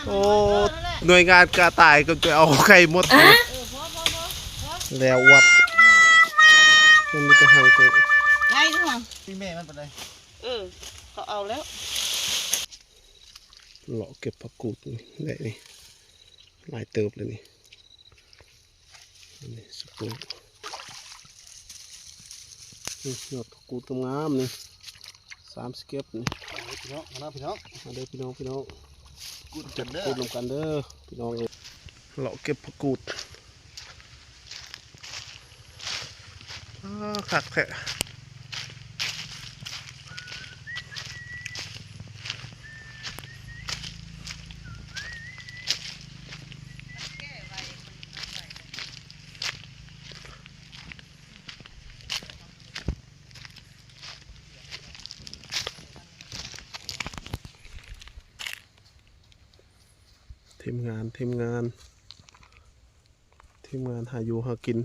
โอ้หน่วยงานกระต่ายก็จะเอาไข่มดแล้ววับมันมีแต่หางกูไงทุกคนพี่แม่มันเป็นไรเขาเอาแล้วเลาะเก็บผักกูดได้นี่หลายเติบเลยนี่นี่สกูดนี่ยอดผักกูดงามนี่3 เก็บนี่พี่น้องมาพี่น้องมาเด้อพี่น้องกูจัดเด้อกูดลงกันเด้อพี่น้องเองเลาะเก็บผักกูดขัดแค่ทีมงานหาอยู่หากิน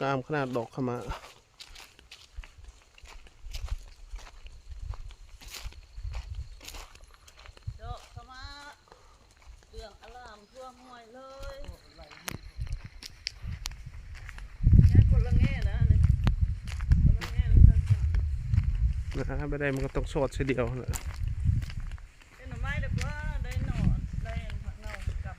งามขนาดดอกขมาดอกขมาเรื่องอลามทั่วห้วยเลยแค่คนละแง่นะคนละแง่นะไม่ได้มันก็ต้องสอดเสียเดียวนะหน่อไม้เด็กว่าได้หน่อได้ผักเน่ากับ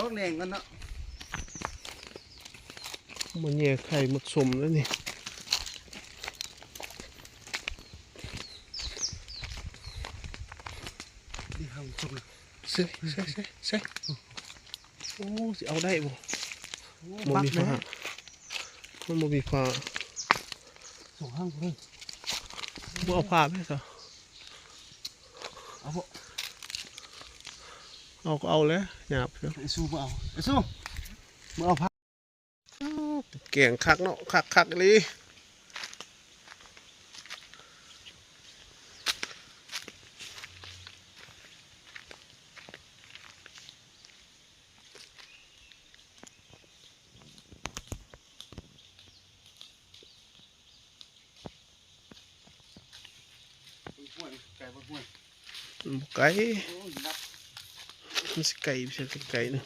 ร้องแรงกันเนาะมันแย่ไข่หมดสมแล้วนี่ดีห้ามสุกใส่โอ้สิเอาได้บ่มันมีฟ้ามันมีฟ้าส่งห้างเลยบ่เอาผ้าไหมจ๊ะเอาบ่เอาก็เอาแล้วหยาบเชียวไอ้สู้บ่เอาไอ้สู้บ่เอาพักแกงคักเนาะคักเลยไก่บ่ห่วยไก่มันสิไก่ไม่ใช่ไก่นะ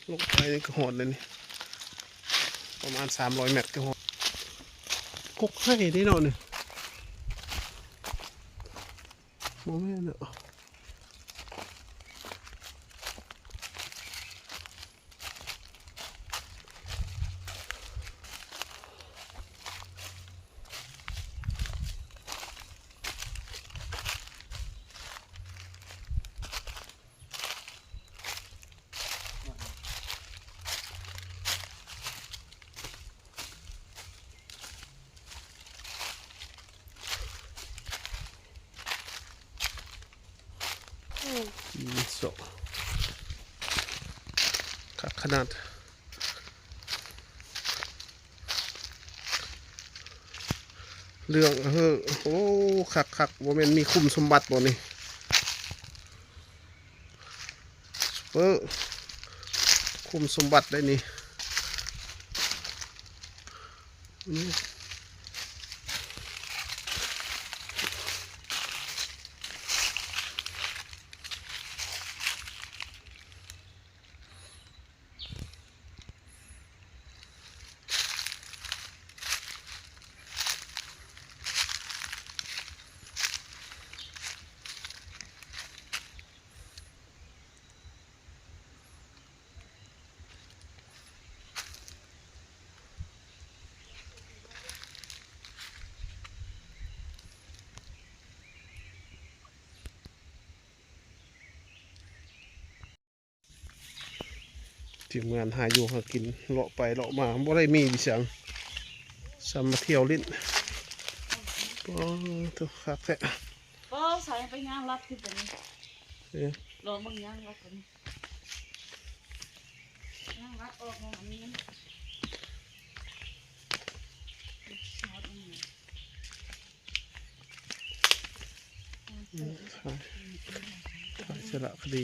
ลูกไก่นี่ก็หอดเลยนี่ประมาณ300 เมตรก็หอดกกให้ได้หน่อยนึงโมเมนต์เนาะโซขนาดเรื่องโอ้คักว่ามันมีคุมสมบัติบ่นี่ซุปเปอร์คุมสมบัติได้นี่ทีมงานหาอยู่หากินเลาะไปเลาะมาบ่ได้มีดิฉันซ้ำมาเที่ยวลิ้นตัวคักแท้ ส่ไปย่างรัดขึ้นไปนี่ เออ ลองบางย่างรัดกันย่างรัดออกมาอันนี้นะขายสระคดี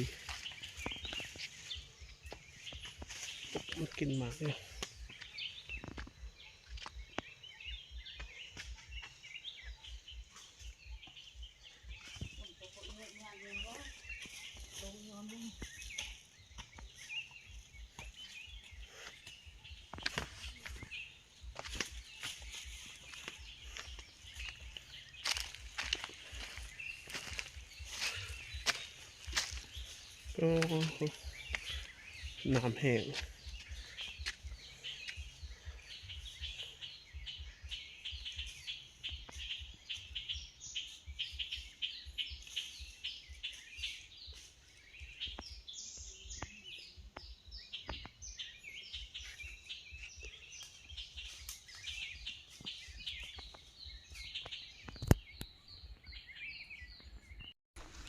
มันกินหมากเลยโอ้น้ำแห้ง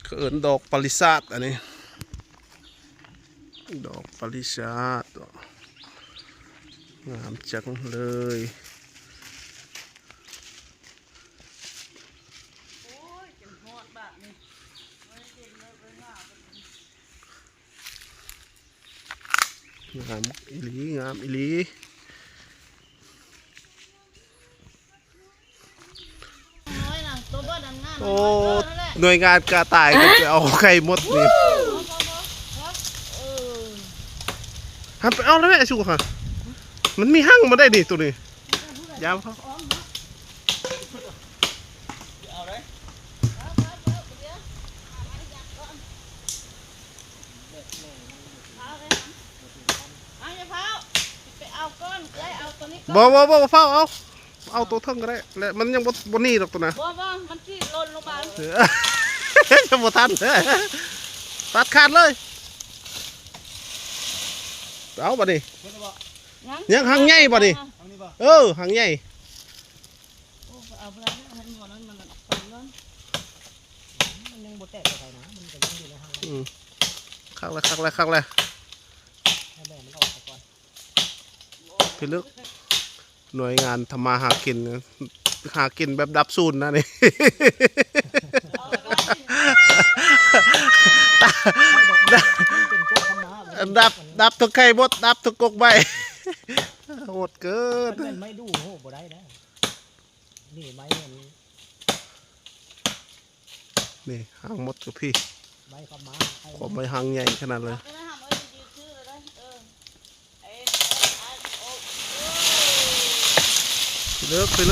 เขินดอกปริศาสอันนี้ดอกปริศาสงามจังเลย โอ้ยจนหอดแบบนี้ไม่กินเลยไปหน้าไป งามอีหลีงามอีหลี น้อยนะตัวบ้านดังหน้า โอ้หน่วยงานกระต่ายก็จะเอาไข่มดนี่หันไปเอาแล้วแม่ชูค่ะมันมีหั่งมาได้ดิตัวนี้ยาวเขา เอาเลย บ่เฝ้าเอาตัวเทิงก็ได้และมันยังบ่นี่หรอกตัวน่ะ บ่มันที่หล่นลงมา จะบ่ทันตัดขาดเลยเอาบ่ดิ เพิ่นจะบอก ยังหั่งใหญ่บ่ดิ เอานี่บ่ หั่งใหญ่ โอ้เอาไปแล้วมันหมดนั้นมันตอนนั้น มันยังบ่แตกออกไปนะมันก็ยังอยู่ในห้าง คักเลย ให้แบ่งมันออกไปก่อน พี่ลึกหน่วยงานทำมาหากินแบบดับซูนนะนี่ เอาไป มันเป็นพวกธรรมะ ดับทุกไข่บดดับทุกกกใบ โหดเกิน มันเป็นไม่ดูโหบ่ได้นะนี่ไม้มัน นี่หางมดกับพี่ ไม้ธรรมะให้ ขอใบหางใหญ่ขนาดเลย ไปนะฮะมันยืดชื่อเลยไอ้โอ้ พี่ลึก เพิ่น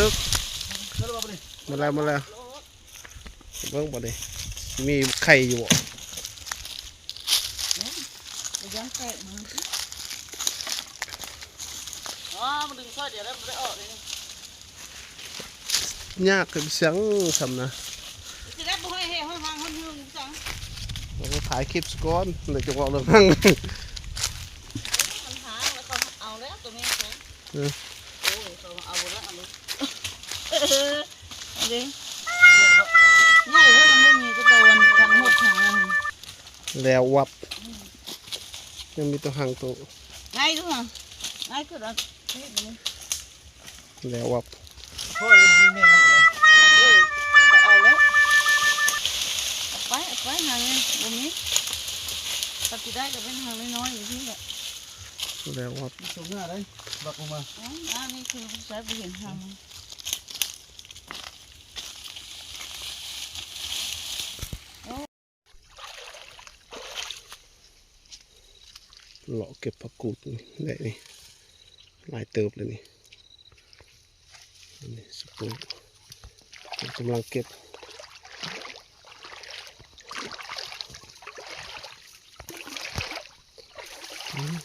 จะบอกไปดิ มาแล้วเบิ่งบ่ดิมีไข่อยู่บ่ ยังแตกมันอ๋อมันดึงซอยเดี๋ยวแล้วมันได้ออกเลย ยากกับเสียงทำนะ สิได้บ่ให้เฮ้ห้องห้างห้องยืงจัง เราก็ถ่ายคลิปสก่อนเลยจะบอกเรื่องหั่ง มันหาแล้วก็เอาแล้วตัวนี้เขาโอ้ยเขาเอาแล้วเอาเลยเด้ง่ายเลยมันไม่มีก็โดนทั้งหมดทาง แล้ววับยังมีตัวหางตัว ง่ายด้วยง่ายคือเรานี่ แล้ววับ พ่อเลยมีแม่ครับ เอาแล้วไปหางเนี่ยตรงนี้ตัดที่ได้ก็เป็นหางน้อยๆอยู่ที่แหละ แล้ววับ ส่งหน้าได้บักออกมา อันนี้คือใช้ไปเห็นหาง เลาะเก็บผักกูดนี่ได้นี่หลายเติบเลยนี่อันนี้สปูกำลังเก็บ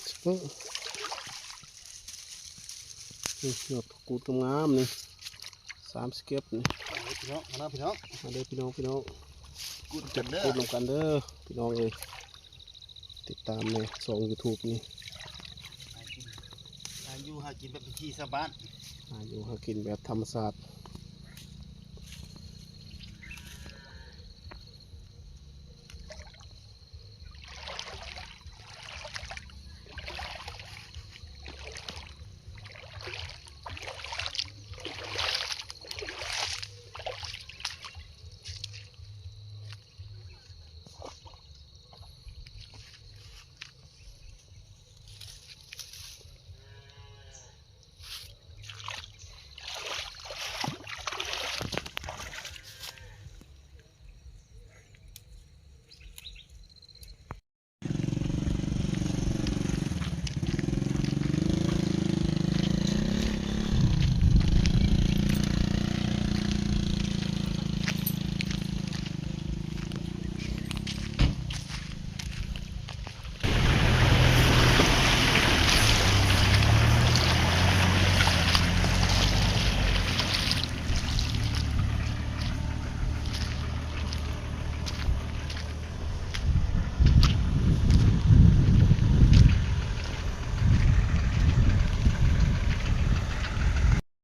สปูนี่หยอดผักกูดงามๆนี่3 เก็บนี่ พี่น้องมาพี่น้อง มาเด้อพี่น้องกูจัดเด้อ พูดลงกันเด้อพี่น้องเอ้ยติดตามในช่อง YouTube นี่ อยู่หากินแบบที่ชาวบ้าน หาอยู่หากินแบบธรรมศาสตร์